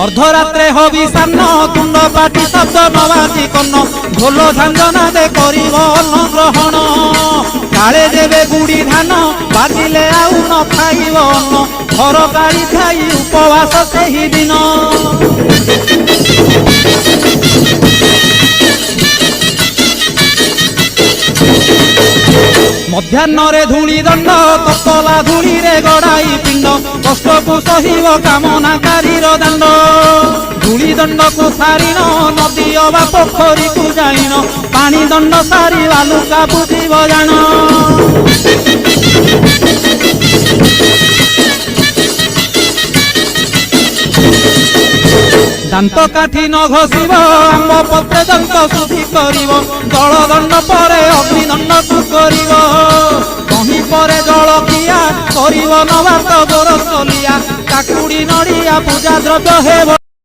अर्धरात्रे hobby सान्न तुंड पाटी शब्द नबाजी कन्न ढोल झांझना दे करिब अन्न ग्रहण काले देवे गुड़ी धान बाजिले आउ न खाइब अन्न घर गाड़ी खाई उपवास सेही दिन मध्याह्न धूली दंड ततला धूली रे गड़ाई पिंड कष्ट को सहिब कामनाकारी दांड धूली दंड को सारिन नदी अबा पोखरी को जाइन पानी दंड सारी बालुका बुझिब जान दांत काठी न घोषिब आंब पत्रे दंत शुद्धि करिब जल दंड पर अग्निदंड को करिब कहीं पर जल किया करिब नबात गोरसलिया काकुड़ी नड़िया पूजा द्रव्य हेब।